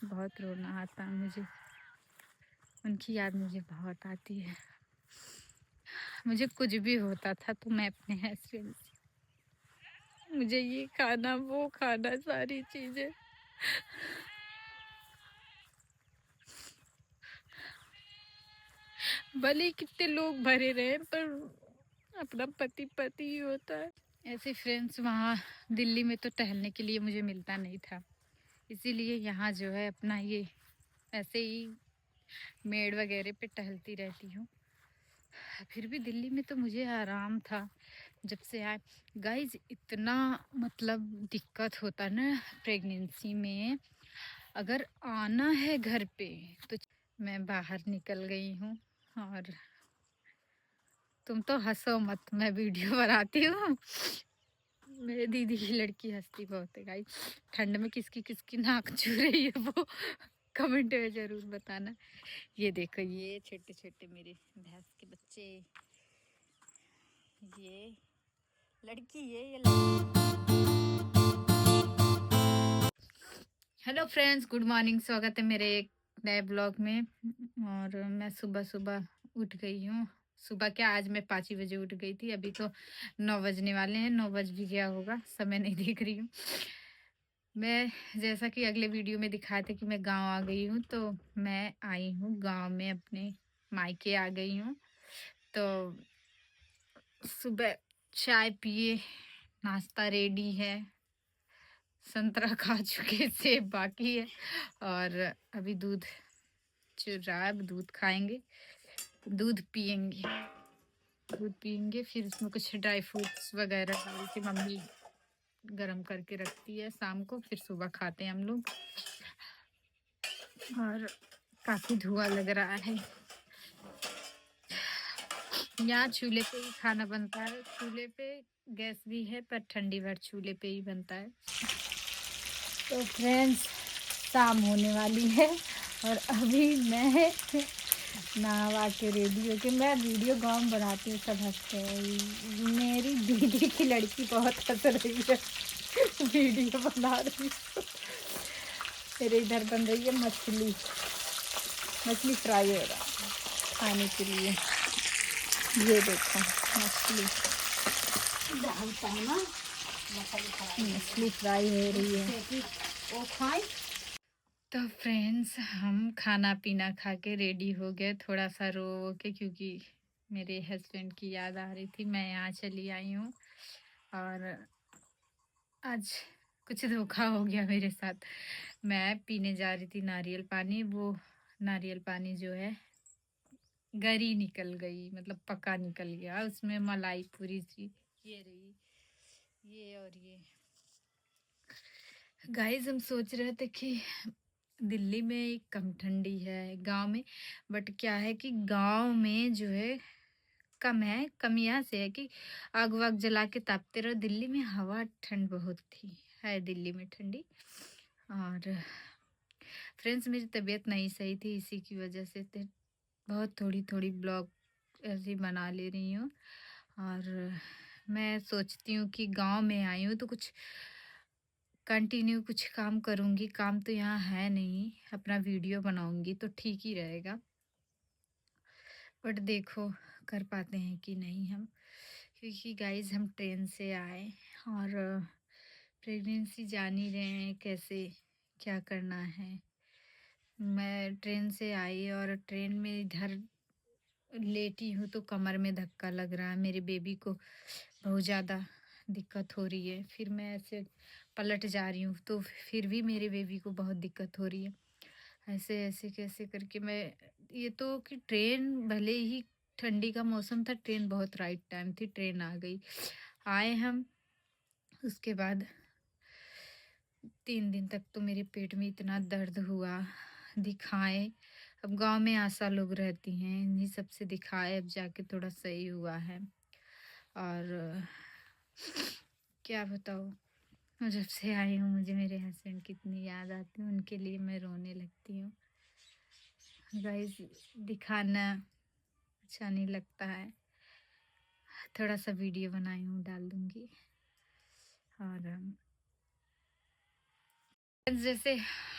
बहुत रोना आता है मुझे, उनकी याद मुझे बहुत आती है। मुझे कुछ भी होता था तो मैं अपने हस्बैंड से, मुझे ये खाना वो खाना सारी चीज़ें, भले ही कितने लोग भरे रहे पर अपना पति पति ही होता है। ऐसे फ्रेंड्स वहाँ दिल्ली में तो टहलने के लिए मुझे मिलता नहीं था, इसीलिए यहाँ जो है अपना ये ऐसे ही मेड़ वगैरह पे टहलती रहती हूँ। फिर भी दिल्ली में तो मुझे आराम था जब से आए। गाइज इतना मतलब दिक्कत होता ना प्रेगनेंसी में, अगर आना है घर पे तो मैं बाहर निकल गई हूँ। और तुम तो हंसो मत, मैं वीडियो बनाती हूँ। मेरे दीदी की लड़की हंसती बहुत है गाइस। ठंड में किसकी किसकी नाक चू रही है वो कमेंट में जरूर बताना। ये देखो, ये छोटे छोटे मेरे भैंस के बच्चे, ये लड़की है, ये हेलो फ्रेंड्स, गुड मॉर्निंग, स्वागत है मेरे एक नए ब्लॉग में। और मैं सुबह सुबह उठ गई हूँ। सुबह क्या, आज मैं 5 ही बजे उठ गई थी। अभी तो 9 बजने वाले हैं, 9 बज भी गया होगा, समय नहीं देख रही हूँ मैं। जैसा कि अगले वीडियो में दिखाया था कि मैं गांव आ गई हूँ, तो मैं आई हूँ गांव में, अपने मायके आ गई हूँ। तो सुबह चाय पिए, नाश्ता रेडी है, संतरा खा चुके, सेब बाकी है, और अभी दूध चुर रहा है। अब दूध खाएंगे, दूध पियेंगे, दूध पियेंगे। फिर इसमें कुछ ड्राई फ्रूट्स वगैरह डाल के मम्मी गरम करके रखती है शाम को, फिर सुबह खाते हैं हम लोग। और काफी धुआं लग रहा है। यहाँ चूल्हे पे ही खाना बनता है, चूल्हे पे गैस भी है पर ठंडी भर चूल्हे पे ही बनता है। तो फ्रेंड्स, शाम होने वाली है और अभी मैं नहा के रेडी हो के, मैं वीडियो गाँव बनाती हूँ, सब हंसते हैं। मेरी दीदी की लड़की बहुत हंस रही है वीडियो बना रही है। मेरे इधर बन रही है मछली, मछली फ्राई हो रहा है खाने के लिए। ये देखो मछली, मछली फ्राई हो रही है। तो फ्रेंड्स, हम खाना पीना खा के रेडी हो गए, थोड़ा सा रो के, क्योंकि मेरे हस्बैंड की याद आ रही थी। मैं यहाँ चली आई हूँ और आज कुछ धोखा हो गया मेरे साथ। मैं पीने जा रही थी नारियल पानी, वो नारियल पानी जो है गरी निकल गई, मतलब पका निकल गया, उसमें मलाई पूरी सी ये रही, ये। और ये गाइस, हम सोच रहे थे कि दिल्ली में कम ठंडी है गांव में, बट क्या है कि गांव में जो है कम है। कम यहाँ से है कि आग वाग जला के तापते रहो। दिल्ली में हवा ठंड बहुत थी, है दिल्ली में ठंडी। और फ्रेंड्स, मेरी तबीयत नहीं सही थी, इसी की वजह से बहुत थोड़ी थोड़ी ब्लॉग ऐसी बना ले रही हूँ। और मैं सोचती हूँ कि गांव में आई हूँ तो कुछ कंटिन्यू कुछ काम करूँगी। काम तो यहाँ है नहीं, अपना वीडियो बनाऊँगी तो ठीक ही रहेगा, बट देखो कर पाते हैं कि नहीं हम। क्योंकि गाइज हम ट्रेन से आए और प्रेगनेंसी जान ही रहे हैं कैसे क्या करना है। मैं ट्रेन से आई और ट्रेन में इधर लेटी हूँ तो कमर में धक्का लग रहा है, मेरे बेबी को बहुत ज़्यादा दिक्कत हो रही है। फिर मैं ऐसे पलट जा रही हूँ तो फिर भी मेरे बेबी को बहुत दिक्कत हो रही है। ऐसे ऐसे कैसे करके मैं, ये तो कि ट्रेन भले ही ठंडी का मौसम था, ट्रेन बहुत राइट टाइम थी, ट्रेन आ गई। आए हम, उसके बाद 3 दिन तक तो मेरे पेट में इतना दर्द हुआ, दिखाए। अब गांव में आशा लोग रहती हैं, इन्हीं सबसे दिखाए, अब जाके थोड़ा सही हुआ है। और क्या बताऊँ, जब से आई हूँ मुझे मेरे हस्बैंड की इतनी याद आती है, उनके लिए मैं रोने लगती हूँ। गाइस, दिखाना अच्छा नहीं लगता है। थोड़ा सा वीडियो बनाई हूँ, डाल दूँगी। और जैसे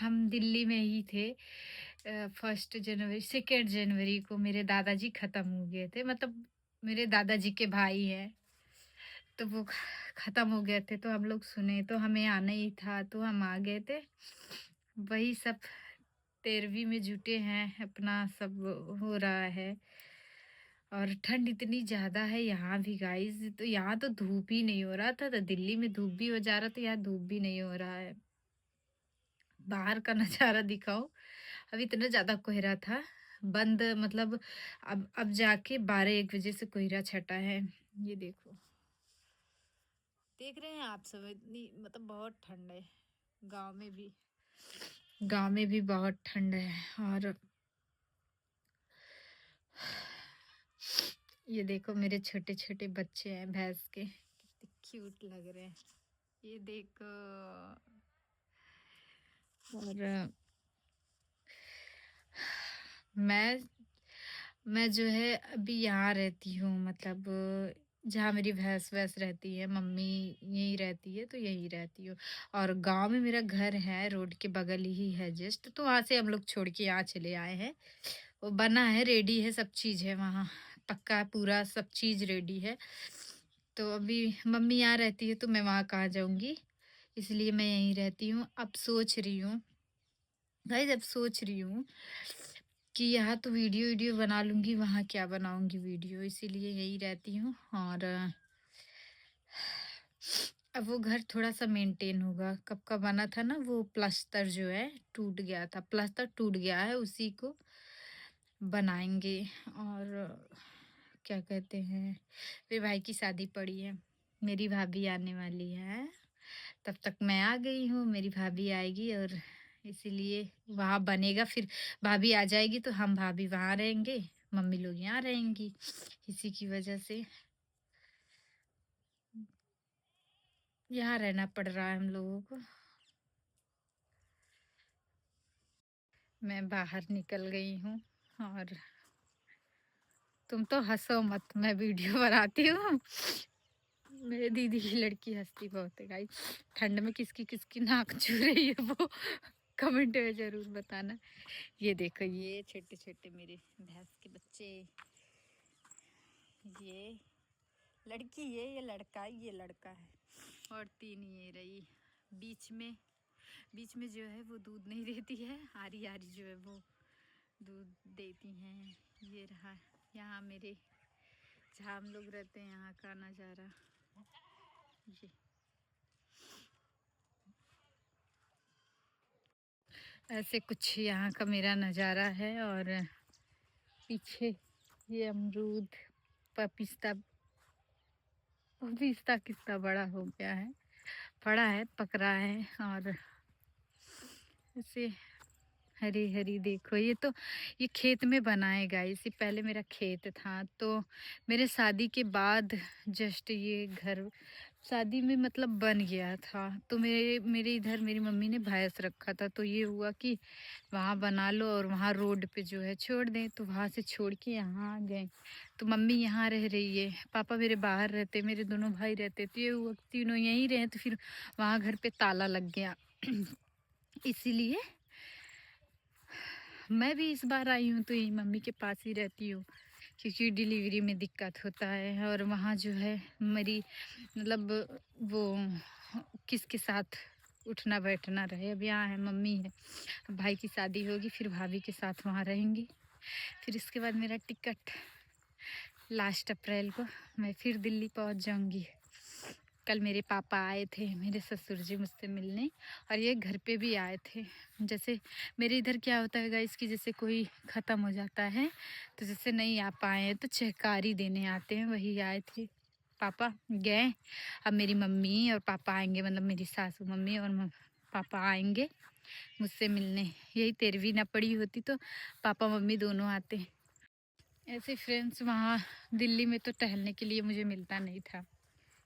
हम दिल्ली में ही थे, 1 जनवरी 2 जनवरी को मेरे दादाजी ख़त्म हो गए थे, मतलब मेरे दादाजी के भाई हैं, तो वो ख़त्म हो गए थे, तो हम लोग सुने तो हमें आना ही था, तो हम आ गए थे। वही सब 13वीं में जुटे हैं, अपना सब हो रहा है। और ठंड इतनी ज़्यादा है यहाँ भी गाइस, तो यहाँ तो धूप ही नहीं हो रहा था, तो दिल्ली में धूप भी हो जा रहा था, यहाँ धूप भी नहीं हो रहा है। बाहर का नज़ारा दिखाओ, अभी इतना ज़्यादा कोहरा था, बंद मतलब अब जाके 12-1 बजे से कोहरा छटा है। ये देखो, देख रहे हैं आप सब, इतनी मतलब बहुत ठंड है। गांव में भी गांव में भी बहुत ठंड है। और ये देखो मेरे छोटे छोटे बच्चे हैं भैंस के, कितने क्यूट लग रहे हैं, ये देखो। और मैं मैं जो है अभी यहाँ रहती हूँ, मतलब जहाँ मेरी भैंस वैस रहती है, मम्मी यहीं रहती है, तो यहीं रहती हूँ। और गांव में मेरा घर है, रोड के बगल ही है जस्ट, तो वहाँ से हम लोग छोड़ के यहाँ चले आए हैं। वो बना है, रेडी है, सब चीज़ है वहाँ, पक्का पूरा सब चीज़ रेडी है। तो अभी मम्मी यहाँ रहती है, तो मैं वहाँ कहाँ जाऊँगी, इसलिए मैं यहीं रहती हूँ। अब सोच रही हूँ गाइस, अब सोच रही हूँ कि यहाँ तो वीडियो वीडियो बना लूँगी, वहाँ क्या बनाऊँगी वीडियो, इसीलिए यहीं रहती हूँ। और अब वो घर थोड़ा-सा मेंटेन होगा, कब का बना था ना, वो प्लास्टर जो है टूट गया था, प्लास्टर टूट गया है, उसी को बनाएँगे। और क्या कहते हैं, मेरे भाई की शादी पड़ी है, मेरी भाभी आने वाली है, तब तक मैं आ गई हूँ, मेरी भाभी आएगी, और इसीलिए वहाँ बनेगा। फिर भाभी आ जाएगी तो हम भाभी वहाँ रहेंगे, मम्मी लोग यहाँ रहेंगी, इसी की वजह से यहाँ रहना पड़ रहा है हम लोगों को। मैं बाहर निकल गई हूँ। और तुम तो हंसो मत, मैं वीडियो बनाती हूँ। मेरे दीदी की लड़की हंसती बहुत है गाइस। ठंड में किसकी किसकी नाक चू रही है वो कमेंट में जरूर बताना। ये देखो, ये छोटे छोटे मेरे भैंस के बच्चे, ये लड़की है, ये लड़का है, ये लड़का है, और 3 ये रही। बीच में बीच में जो है वो दूध नहीं देती है, आरी आरी जो है वो दूध देती हैं। ये रहा यहाँ मेरे, जहाँ हम लोग रहते हैं, यहाँ का नज़ारा। ये ऐसे कुछ यहाँ का मेरा नज़ारा है। और पीछे ये अमरूद, पपीता, पपीता कितना बड़ा हो गया है, बड़ा है, पक रहा है। और ऐसे हरी हरी, देखो ये खेत में बना है गाइस, ये पहले मेरा खेत था, तो मेरे शादी के बाद जस्ट ये घर शादी में मतलब बन गया था, तो मेरे मेरे इधर मेरी मम्मी ने भैंस रखा था, तो ये हुआ कि वहाँ बना लो और वहाँ रोड पे जो है छोड़ दें, तो वहाँ से छोड़ के यहाँ आ गए। तो मम्मी यहाँ रह रही है, पापा मेरे बाहर रहते, मेरे दोनों भाई रहते, तो ये हुआ कि तीनों यहीं रहे, तो फिर वहाँ घर पे ताला लग गया। इसीलिए मैं भी इस बार आई हूँ, तो यही मम्मी के पास ही रहती हूँ, क्योंकि डिलीवरी में दिक्कत होता है। और वहाँ जो है मेरी मतलब वो किसके साथ उठना बैठना रहे, अब यहाँ है, मम्मी है, भाई की शादी होगी, फिर भाभी के साथ वहाँ रहेंगी। फिर इसके बाद मेरा टिकट लास्ट अप्रैल को मैं फिर दिल्ली पहुँच जाऊँगी। कल मेरे पापा आए थे, मेरे ससुर जी मुझसे मिलने, और ये घर पे भी आए थे। जैसे मेरे इधर क्या होता है गाइस कि जैसे कोई ख़त्म हो जाता है, तो जैसे नहीं आ पाए हैं तो चहकारी देने आते हैं, वही आए थे। पापा गए, अब मेरी मम्मी और पापा आएंगे, मतलब मेरी सासू मम्मी और पापा आएंगे मुझसे मिलने। यही 13वीं ना पड़ी होती तो पापा मम्मी दोनों आते। ऐसे फ्रेंड्स वहाँ दिल्ली में तो टहलने के लिए मुझे मिलता नहीं था,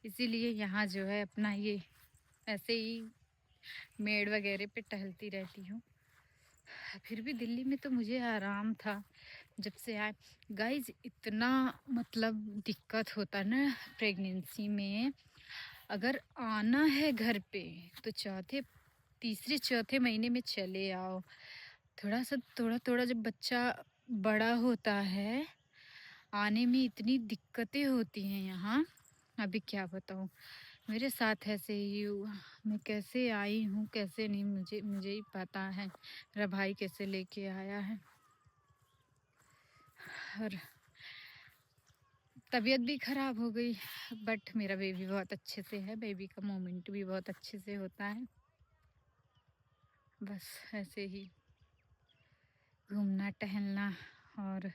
इसीलिए यहाँ जो है अपना ये ऐसे ही मेड़ वगैरह पे टहलती रहती हूँ। फिर भी दिल्ली में तो मुझे आराम था जब से आए। गाइज इतना मतलब दिक्कत होता ना प्रेगनेंसी में, अगर आना है घर पे तो चौथे तीसरे चौथे महीने में चले आओ। थोड़ा सा थोड़ा थोड़ा जब बच्चा बड़ा होता है, आने में इतनी दिक्कतें होती हैं यहाँ, अभी क्या बताऊँ। मेरे साथ ऐसे ही हुआ। मैं कैसे आई हूँ कैसे नहीं, मुझे मुझे ही पता है। मेरा भाई कैसे लेके आया है। और तबीयत भी ख़राब हो गई, बट मेरा बेबी बहुत अच्छे से है। बेबी का मोमेंट भी बहुत अच्छे से होता है। बस ऐसे ही घूमना टहलना, और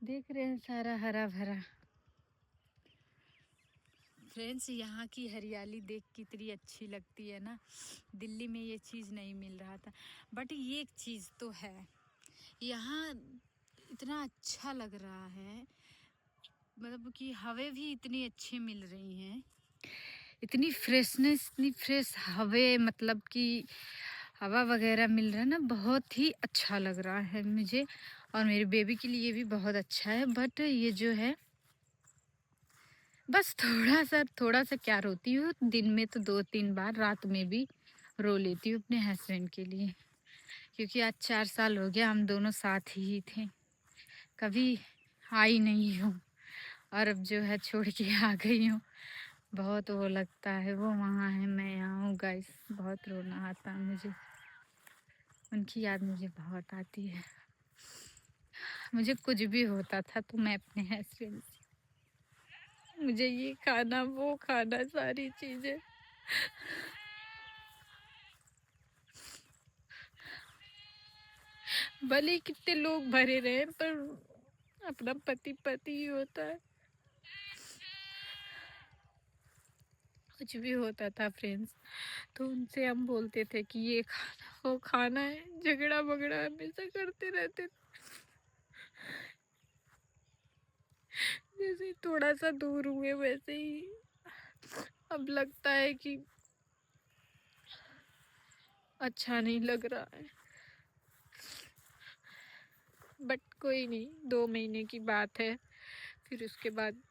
देख रहे हैं सारा हरा भरा। फ्रेंड्स, यहाँ की हरियाली देख कितनी अच्छी लगती है ना। दिल्ली में ये चीज़ नहीं मिल रहा था, बट ये एक चीज़ तो है, यहाँ इतना अच्छा लग रहा है। मतलब कि हवा भी इतनी अच्छी मिल रही हैं, इतनी फ्रेशनेस, इतनी फ्रेश हवा, मतलब कि हवा वगैरह मिल रहा है ना, बहुत ही अच्छा लग रहा है मुझे। और मेरे बेबी के लिए भी बहुत अच्छा है। बट ये जो है, बस थोड़ा सा क्या रोती हूँ, दिन में तो 2-3 बार, रात में भी रो लेती हूँ अपने हस्बैंड के लिए। क्योंकि आज 4 साल हो गया हम दोनों साथ ही थे, कभी आई नहीं हूँ, और अब जो है छोड़ के आ गई हूँ। बहुत वो लगता है, वो वहाँ है मैं यहाँ हूँ गाइस। बहुत रोना आता है मुझे, उनकी याद मुझे बहुत आती है। मुझे कुछ भी होता था तो मैं अपने हस्बैंड से, मुझे ये खाना वो खाना, सारी चीज़ें। भले ही कितने लोग भरे रहे, पर अपना पति पति ही होता है। कुछ भी होता था फ्रेंड्स, तो उनसे हम बोलते थे कि ये खाना वो खाना है, झगड़ा बगड़ा हमेशा करते रहते थे। जैसे ही थोड़ा सा दूर हुए, वैसे ही अब लगता है कि अच्छा नहीं लग रहा है। बट कोई नहीं, 2 महीने की बात है, फिर उसके बाद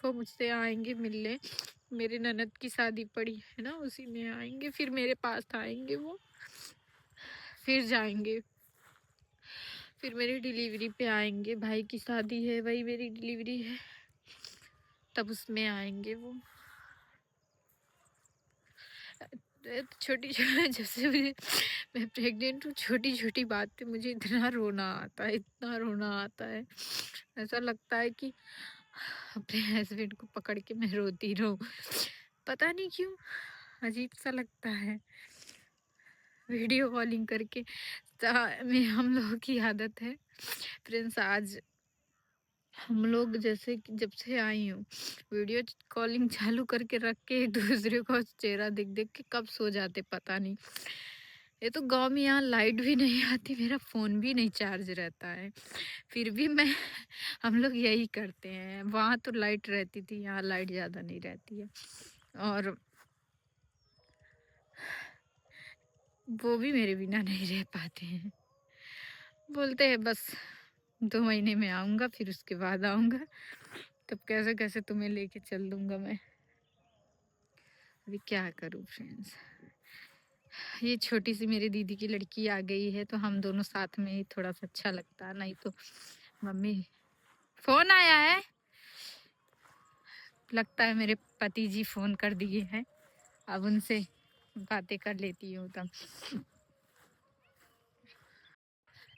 वो मुझसे आएंगे मिलने। मेरे ननद की शादी पड़ी है ना, उसी में आएंगे, फिर मेरे पास आएंगे वो, फिर जाएंगे, फिर मेरी डिलीवरी पे आएंगे। भाई की शादी है, वही मेरी डिलीवरी है, तब उसमें आएंगे वो। छोटी छोटी जब से मैं प्रेग्नेंट हूँ, छोटी छोटी बात पे मुझे इतना रोना आता है, इतना रोना आता है। ऐसा लगता है कि अपने हस्बैंड को पकड़ के मैं रोती रहूं, पता नहीं क्यों, अजीब सा लगता है। वीडियो कॉलिंग करके में हम लोगों की आदत है फ्रेंड्स। आज हम लोग जैसे कि जब से आई हूँ, वीडियो कॉलिंग चालू करके रख के एक दूसरे को चेहरा देख देख के कब सो जाते पता नहीं। ये तो गांव में यहाँ लाइट भी नहीं आती, मेरा फ़ोन भी नहीं चार्ज रहता है, फिर भी मैं हम लोग यही करते हैं। वहाँ तो लाइट रहती थी, यहाँ लाइट ज़्यादा नहीं रहती है, और वो भी मेरे बिना नहीं रह पाते हैं। बोलते हैं बस 2 महीने में आऊँगा, फिर उसके बाद आऊँगा, तब कैसे कैसे तुम्हें लेके चल दूँगा मैं। अभी क्या करूँ फ्रेंड्स। ये छोटी सी मेरी दीदी की लड़की आ गई है, तो हम दोनों साथ में ही थोड़ा सा अच्छा लगता है। नहीं तो मम्मी, फोन आया है, लगता है मेरे पति जी फोन कर दिए हैं, अब उनसे बातें कर लेती हूँ तब।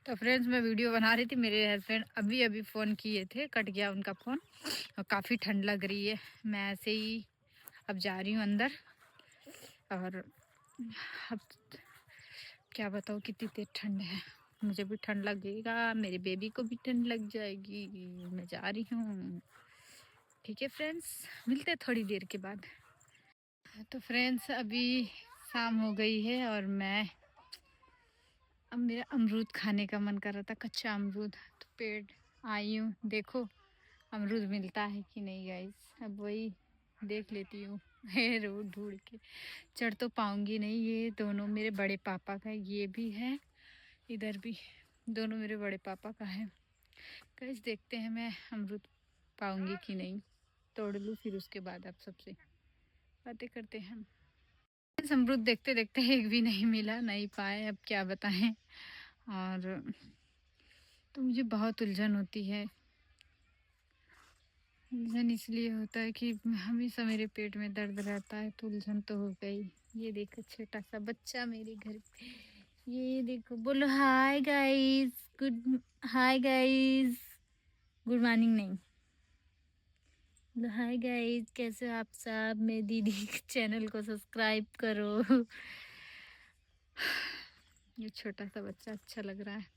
तो फ्रेंड्स, मैं वीडियो बना रही थी, मेरे हस्बैंड अभी अभी फ़ोन किए थे, कट गया उनका फ़ोन, और काफ़ी ठंड लग रही है। मैं ऐसे ही अब जा रही हूँ अंदर, और अब क्या बताऊँ कितनी तेज ठंड है। मुझे भी ठंड लगेगा, मेरे बेबी को भी ठंड लग जाएगी। मैं जा रही हूँ। ठीक है फ्रेंड्स, मिलते हैं थोड़ी देर के बाद। तो फ्रेंड्स, अभी शाम हो गई है, और मैं अब मेरा अमरूद खाने का मन कर रहा था, कच्चा अमरूद, तो पेड़ आई हूँ। देखो अमरूद मिलता है कि नहीं गाइस, अब वही देख लेती हूँ। है रोड ढूंढ के, चढ़ तो पाऊंगी नहीं। ये दोनों मेरे बड़े पापा का, ये भी है, इधर भी, दोनों मेरे बड़े पापा का है। गाइस देखते हैं मैं अमरूद पाऊंगी कि नहीं, तोड़ लूँ, फिर उसके बाद आप सबसे बातें करते हैं। अमरूद देखते देखते एक भी नहीं मिला, नहीं पाए, अब क्या बताएं। और तो मुझे बहुत उलझन होती है। उलझन इसलिए होता है कि हमेशा मेरे पेट में दर्द रहता है, तो उलझन तो हो गई। ये देखो छोटा सा बच्चा मेरे घर पे, ये देखो, बोलो hi guys, good, hi guys, good morning नहीं, बोलो हाय गाइस, कैसे हो आप सब, मेरी दीदी के चैनल को सब्सक्राइब करो। ये छोटा सा बच्चा अच्छा लग रहा है।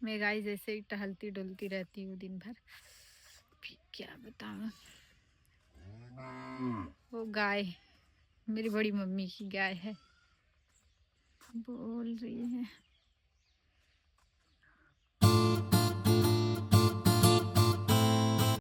मैं गाइस ऐसे ही टहलती डुलती रहती हूँ दिन भर, भी क्या बताऊँ। वो गाय मेरी बड़ी मम्मी की गाय है, बोल रही है।